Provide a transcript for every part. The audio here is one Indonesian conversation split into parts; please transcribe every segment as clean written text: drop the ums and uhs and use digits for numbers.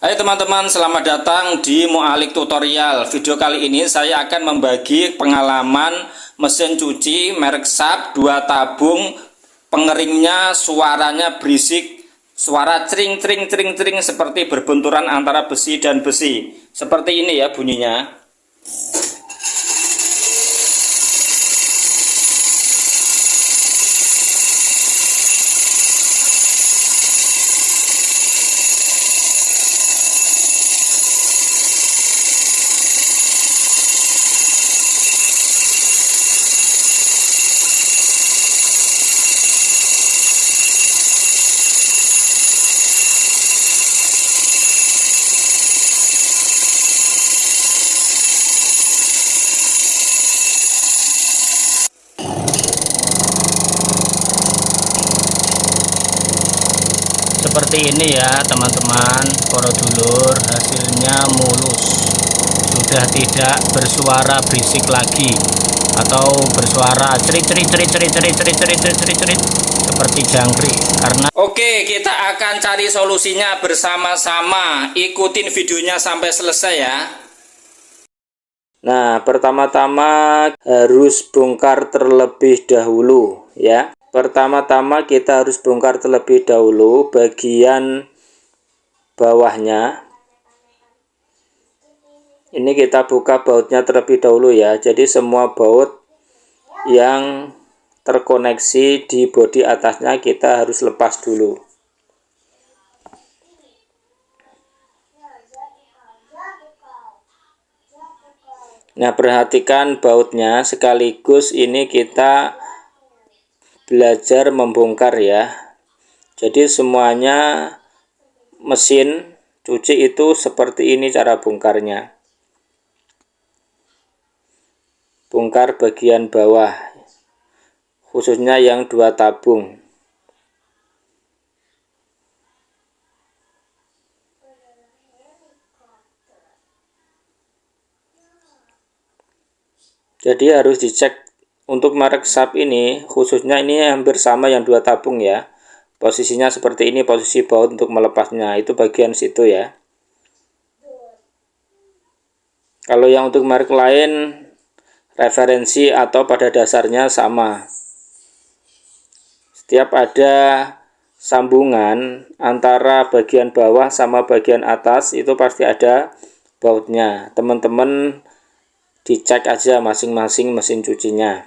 Hai teman-teman, selamat datang di Mualik Tutorial. Video kali ini saya akan membagi pengalaman mesin cuci merek SAP 2 tabung. Pengeringnya suaranya berisik, suara cering cering cering cering seperti berbenturan antara besi dan besi. Seperti ini ya bunyinya. Seperti ini ya teman-teman, para dulur, hasilnya mulus, sudah tidak bersuara berisik lagi atau bersuara cerit seperti jangkrik. Karena oke, kita akan cari solusinya bersama-sama. Ikutin videonya sampai selesai ya. Nah, pertama-tama harus bongkar terlebih dahulu ya. Pertama-tama kita harus bongkar terlebih dahulu bagian bawahnya. Ini kita buka bautnya terlebih dahulu ya. Jadi semua baut yang terkoneksi di bodi atasnya kita harus lepas dulu. Nah, perhatikan bautnya, sekaligus ini kita belajar membongkar ya. Jadi semuanya mesin cuci itu seperti ini cara bongkarnya. Bongkar bagian bawah, khususnya yang 2 tabung. Jadi harus dicek. Untuk merek SAP ini, khususnya ini hampir sama yang 2 tabung ya. Posisinya seperti ini, posisi baut untuk melepasnya, itu bagian situ ya. Kalau yang untuk merek lain, referensi atau pada dasarnya sama. Setiap ada sambungan antara bagian bawah sama bagian atas, itu pasti ada bautnya. Teman-teman dicek aja masing-masing mesin cucinya.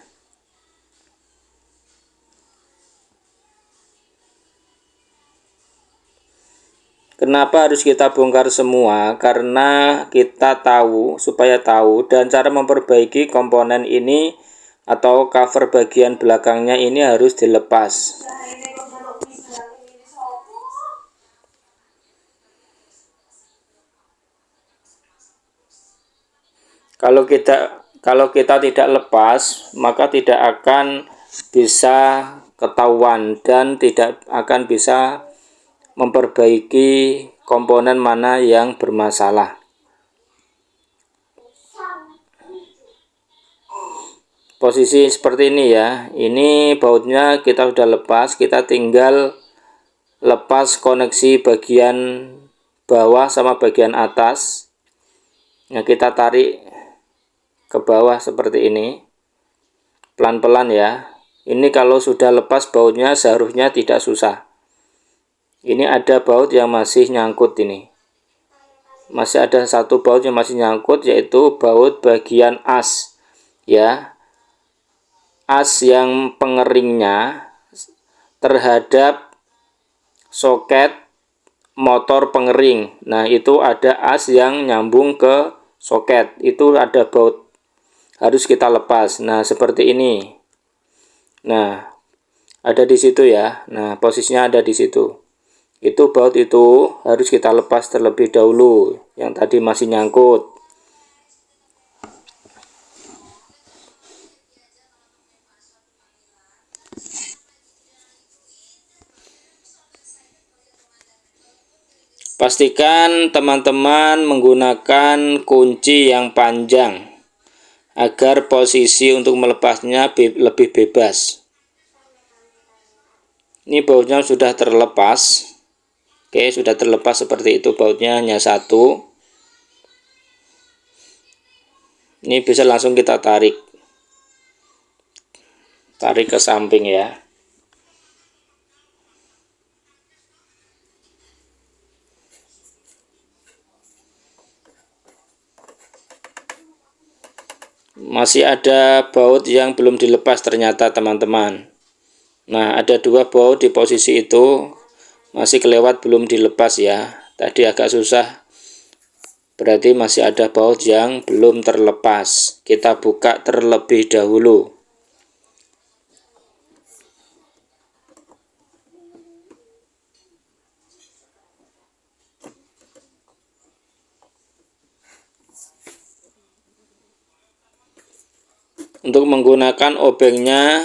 Kenapa harus kita bongkar semua? Karena kita tahu, supaya tahu, dan cara memperbaiki komponen ini atau cover bagian belakangnya ini harus dilepas. Kalau kita tidak lepas, maka tidak akan bisa ketahuan dan tidak akan bisa memperbaiki komponen mana yang bermasalah. Posisi seperti ini ya. Ini bautnya kita sudah lepas, kita tinggal lepas koneksi bagian bawah sama bagian atas. Nah, kita tarik ke bawah seperti ini. Pelan-pelan ya. Ini kalau sudah lepas bautnya seharusnya tidak susah. Ini ada baut yang masih nyangkut ini. Masih ada satu baut yang masih nyangkut, yaitu baut bagian as. Ya. As yang pengeringnya terhadap soket motor pengering. Nah, itu ada as yang nyambung ke soket. Itu ada baut. Harus kita lepas. Nah, seperti ini. Nah, ada di situ ya. Nah, posisinya ada di situ. Itu baut itu harus kita lepas terlebih dahulu, yang tadi masih nyangkut. Pastikan teman-teman menggunakan kunci yang panjang agar posisi untuk melepasnya lebih bebas. Ini bautnya sudah terlepas. Oke, sudah terlepas seperti itu, bautnya hanya satu. Ini bisa langsung kita tarik ke samping ya. Masih ada baut yang belum dilepas ternyata teman-teman. Nah, ada dua baut di posisi itu masih kelewat belum dilepas ya. Tadi agak susah, berarti masih ada baut yang belum terlepas. Kita buka terlebih dahulu. Untuk menggunakan obengnya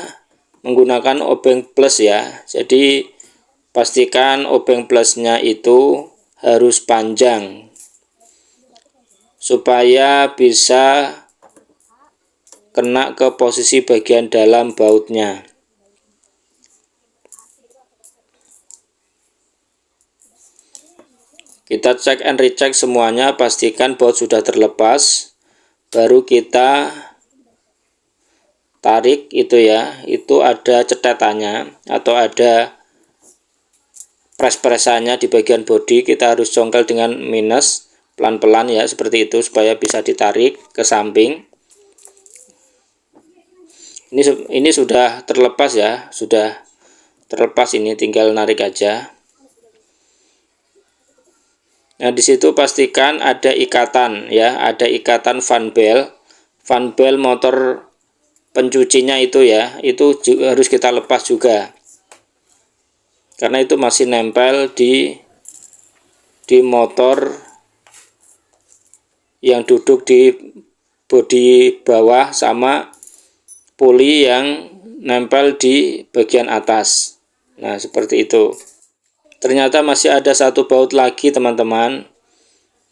menggunakan obeng plus ya. Jadi pastikan obeng plusnya itu harus panjang supaya bisa kena ke posisi bagian dalam bautnya. Kita cek and recheck semuanya, pastikan baut sudah terlepas, baru kita tarik itu ya. Itu ada cetetannya atau ada pres-presannya di bagian bodi. Kita harus congkel dengan minus pelan-pelan ya, seperti itu, supaya bisa ditarik ke samping. Ini sudah terlepas ya, sudah terlepas, ini tinggal narik aja. Nah, disitu pastikan ada ikatan ya, ada ikatan fan bel motor pencucinya itu ya, itu juga harus kita lepas juga, karena itu masih nempel di motor yang duduk di bodi bawah sama puli yang nempel di bagian atas. Nah, seperti itu. Ternyata masih ada satu baut lagi teman-teman.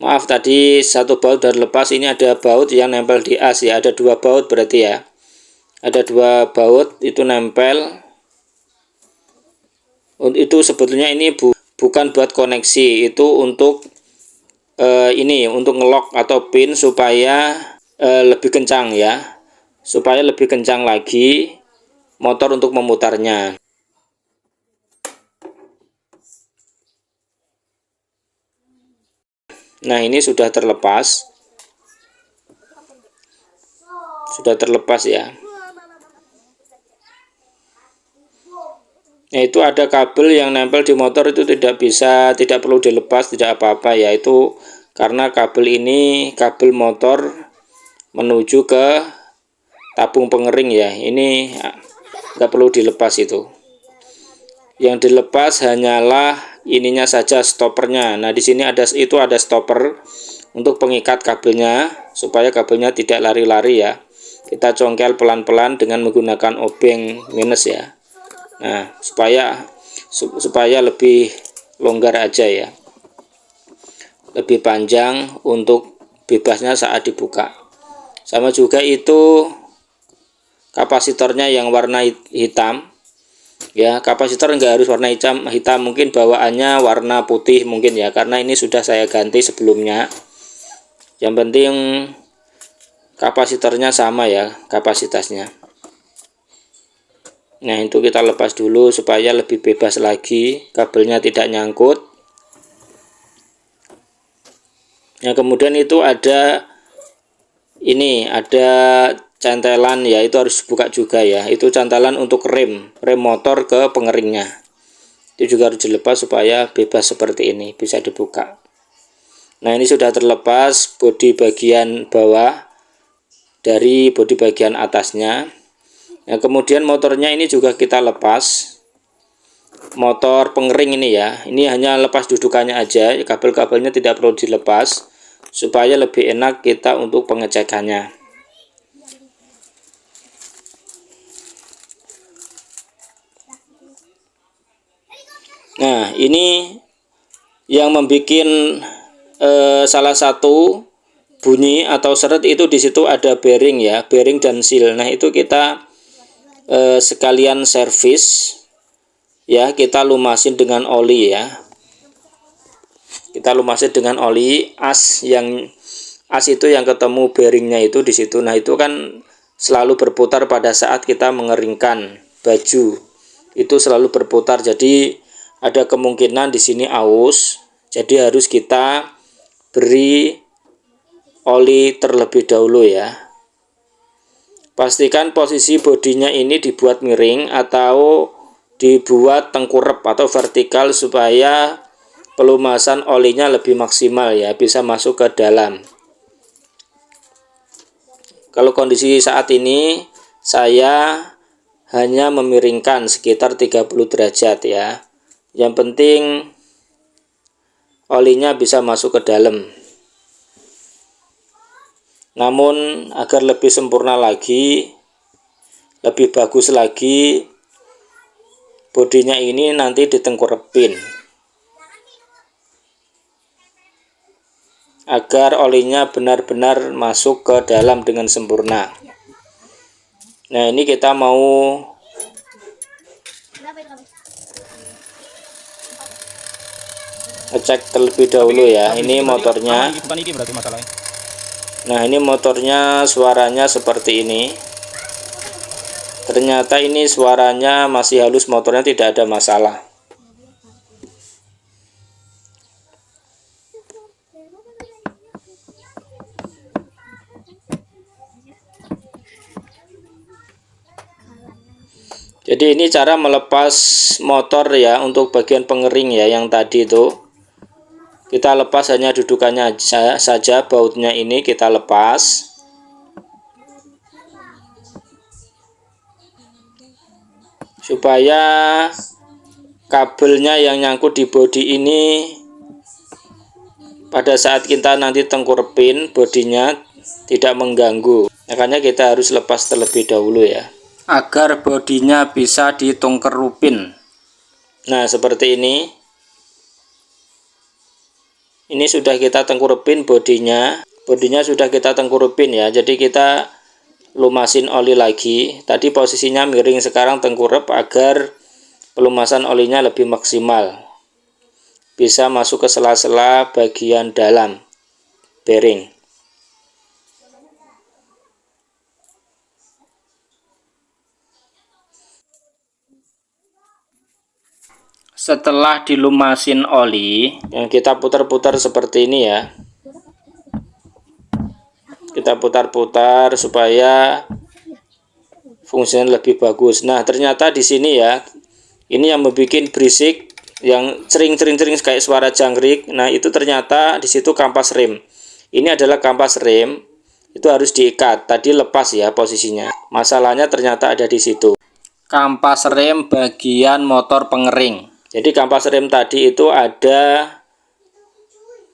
Maaf, tadi satu baut sudah lepas, ini ada baut yang nempel di as ya, ada dua baut berarti ya. Ada dua baut itu nempel. Itu sebetulnya ini bukan buat koneksi, itu untuk ini untuk ngelok atau pin supaya lebih kencang ya, supaya lebih kencang lagi motor untuk memutarnya. Nah, ini sudah terlepas ya. Nah, itu ada kabel yang nempel di motor, itu tidak perlu dilepas, tidak apa-apa ya. Itu karena kabel ini kabel motor menuju ke tabung pengering ya. Ini nggak perlu dilepas itu. Yang dilepas hanyalah ininya saja, stoppernya. Nah, di sini ada stopper untuk pengikat kabelnya supaya kabelnya tidak lari-lari ya. Kita congkel pelan-pelan dengan menggunakan obeng minus ya. Nah, supaya lebih longgar aja ya, lebih panjang untuk bebasnya saat dibuka. Sama juga itu kapasitornya yang warna hitam ya. Kapasitor enggak harus warna hitam, mungkin bawaannya warna putih mungkin ya, karena ini sudah saya ganti sebelumnya. Yang penting kapasitornya sama ya, kapasitasnya. Nah, itu kita lepas dulu supaya lebih bebas lagi, kabelnya tidak nyangkut. Nah, kemudian itu ada cantelan ya, itu harus buka juga ya. Itu cantelan untuk rem motor ke pengeringnya. Itu juga harus dilepas supaya bebas seperti ini, bisa dibuka. Nah, ini sudah terlepas bodi bagian bawah dari bodi bagian atasnya. Nah, kemudian motornya ini juga kita lepas, motor pengering ini ya. Ini hanya lepas dudukannya aja, kabel-kabelnya tidak perlu dilepas supaya lebih enak kita untuk pengecekannya. Nah, ini yang membuat salah satu bunyi atau seret itu, di situ ada bearing ya, bearing dan seal. Nah, itu kita sekalian servis ya, kita lumasin dengan oli ya. Kita lumasi dengan oli as itu yang ketemu bearingnya itu di situ. Nah, itu kan selalu berputar pada saat kita mengeringkan baju. Itu selalu berputar. Jadi ada kemungkinan di sini aus. Jadi harus kita beri oli terlebih dahulu ya. Pastikan posisi bodinya ini dibuat miring atau dibuat tengkurap atau vertikal supaya pelumasan olinya lebih maksimal ya, bisa masuk ke dalam. Kalau kondisi saat ini saya hanya memiringkan sekitar 30 derajat ya. Yang penting olinya bisa masuk ke dalam. Namun agar lebih sempurna lagi, lebih bagus lagi, bodinya ini nanti ditengkurepin agar olinya benar-benar masuk ke dalam dengan sempurna. Nah, ini kita mau ngecek terlebih dahulu ya. Ini motornya. Nah, ini motornya suaranya seperti ini. Ternyata ini suaranya masih halus, motornya tidak ada masalah. Jadi ini cara melepas motor ya untuk bagian pengering ya, yang tadi itu kita lepas hanya dudukannya saja, bautnya ini kita lepas. Supaya kabelnya yang nyangkut di bodi ini pada saat kita nanti tengkurepin bodinya tidak mengganggu. Makanya kita harus lepas terlebih dahulu ya, agar bodinya bisa ditengkurupin. Nah, seperti ini. Ini sudah kita tengkurupin bodinya. Bodinya sudah kita tengkurupin ya. Jadi kita lumasin oli lagi. Tadi posisinya miring, sekarang tengkurap agar pelumasan olinya lebih maksimal. Bisa masuk ke sela-sela bagian dalam bearing. Setelah dilumasin oli, yang kita putar-putar seperti ini ya. Kita putar-putar supaya fungsinya lebih bagus. Nah, ternyata di sini ya, ini yang membuat berisik, yang cering-cering kayak suara jangkrik. Nah, itu ternyata di situ kampas rem. Ini adalah kampas rem, itu harus diikat. Tadi lepas ya posisinya. Masalahnya ternyata ada di situ. Kampas rem bagian motor pengering. Jadi kampas rem tadi itu ada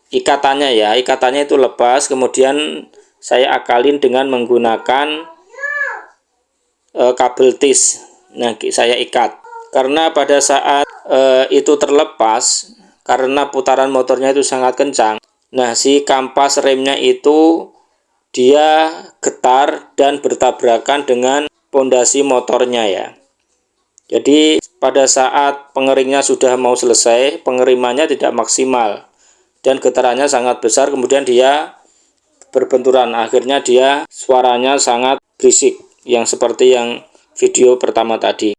ikatannya ya, ikatannya itu lepas, kemudian saya akalin dengan menggunakan kabel tis. Nah, saya ikat. Karena pada saat itu terlepas, karena putaran motornya itu sangat kencang, nah si kampas remnya itu dia getar dan bertabrakan dengan pondasi motornya ya. Jadi pada saat pengeringnya sudah mau selesai, pengerimannya tidak maksimal dan getarannya sangat besar, kemudian dia berbenturan, akhirnya dia suaranya sangat berisik, yang seperti yang video pertama tadi.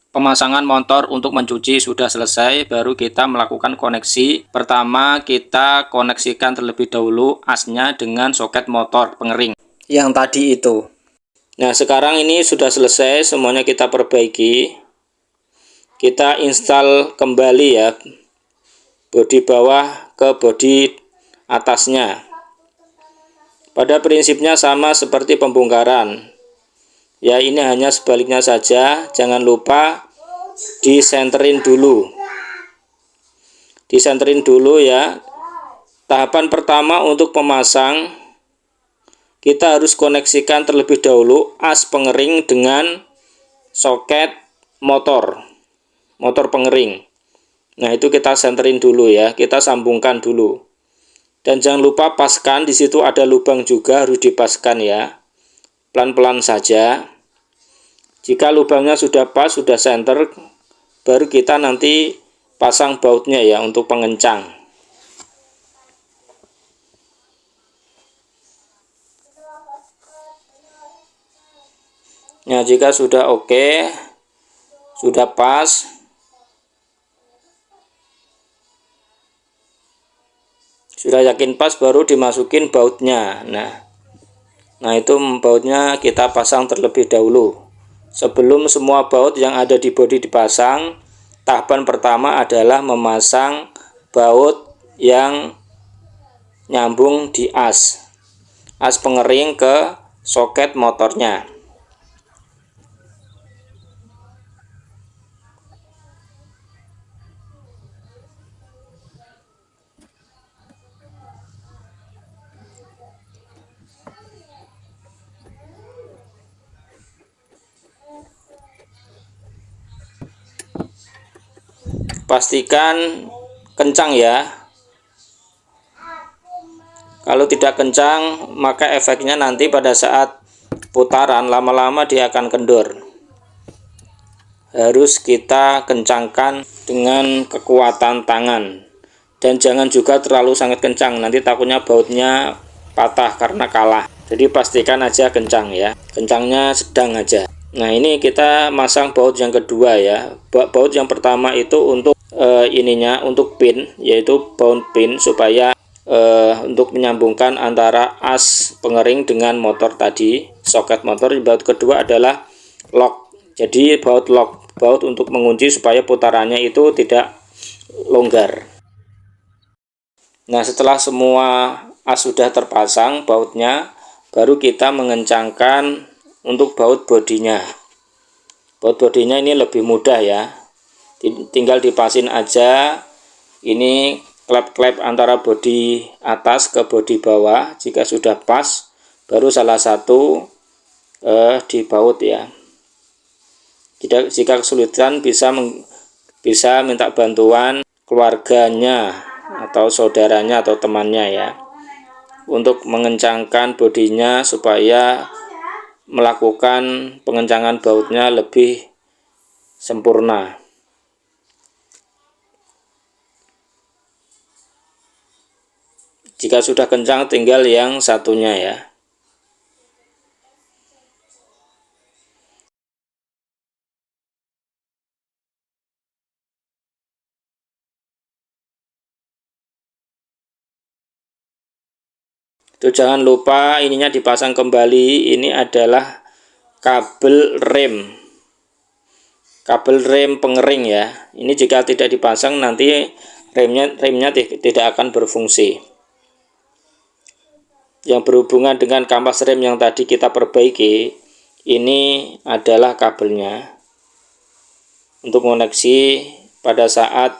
Pemasangan motor untuk mencuci sudah selesai, baru kita melakukan koneksi. Pertama kita koneksikan terlebih dahulu asnya dengan soket motor pengering yang tadi itu. Nah, sekarang ini sudah selesai, semuanya kita perbaiki. Kita install kembali ya bodi bawah ke bodi atasnya. Pada prinsipnya sama seperti pembongkaran ya, ini hanya sebaliknya saja. Jangan lupa disenterin dulu, ya. Tahapan pertama untuk pemasang, kita harus koneksikan terlebih dahulu as pengering dengan soket motor pengering. Nah, itu kita senterin dulu ya, kita sambungkan dulu. Dan jangan lupa paskan, di situ ada lubang juga, harus dipaskan ya. Pelan-pelan saja. Jika lubangnya sudah pas, sudah center, baru kita nanti pasang bautnya ya untuk pengencang. Nah, jika sudah oke, sudah pas, sudah yakin pas, baru dimasukin bautnya. Nah itu bautnya kita pasang terlebih dahulu. Sebelum semua baut yang ada di bodi dipasang, tahapan pertama adalah memasang baut yang nyambung di as pengering ke soket motornya. Pastikan kencang ya. Kalau tidak kencang, maka efeknya nanti pada saat putaran lama-lama dia akan kendor. Harus kita kencangkan dengan kekuatan tangan, dan jangan juga terlalu sangat kencang, nanti takutnya bautnya patah karena kalah. Jadi pastikan aja kencang ya, kencangnya sedang aja. Nah ini kita masang baut yang kedua ya. Baut yang pertama itu untuk untuk pin, yaitu baut pin, supaya untuk menyambungkan antara as pengering dengan motor tadi, soket motor. Baut kedua adalah lock, jadi baut lock, baut untuk mengunci supaya putarannya itu tidak longgar. Nah setelah semua as sudah terpasang bautnya, baru kita mengencangkan untuk baut bodinya. Baut bodinya ini lebih mudah ya, tinggal dipasin aja ini klep-klep antara bodi atas ke bodi bawah. Jika sudah pas, baru salah satu dibaut ya. Jika kesulitan bisa minta bantuan keluarganya atau saudaranya atau temannya ya, untuk mengencangkan bodinya supaya melakukan pengencangan bautnya lebih sempurna. Jika sudah kencang, tinggal yang satunya ya. Itu jangan lupa ininya dipasang kembali. Ini adalah kabel rem pengering ya. Ini jika tidak dipasang nanti remnya tidak akan berfungsi. Yang berhubungan dengan kampas rem yang tadi kita perbaiki, ini adalah kabelnya untuk koneksi. Pada saat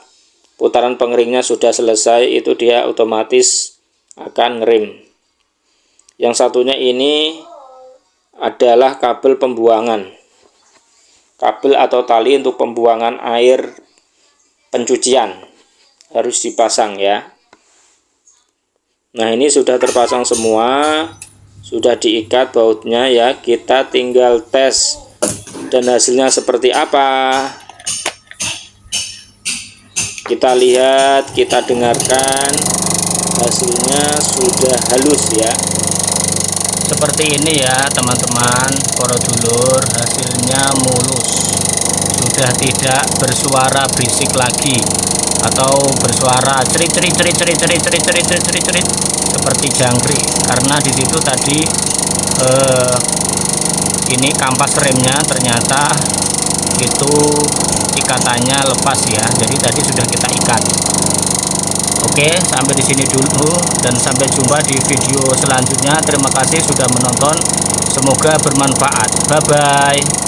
putaran pengeringnya sudah selesai, itu dia otomatis akan ngerem. Yang satunya ini adalah kabel pembuangan, kabel atau tali untuk pembuangan air pencucian, harus dipasang ya. Nah ini sudah terpasang semua, sudah diikat bautnya ya. Kita tinggal tes dan hasilnya seperti apa. Kita lihat, kita dengarkan, hasilnya sudah halus ya. Seperti ini ya teman-teman, para dulur, hasilnya mulus, sudah tidak bersuara berisik lagi atau bersuara cerit seperti jangkrik, karena di situ tadi ini kampas remnya ternyata itu ikatannya lepas ya, jadi tadi sudah kita ikat. Oke, sampai di sini dulu dan sampai jumpa di video selanjutnya. Terima kasih sudah menonton, semoga bermanfaat. Bye bye.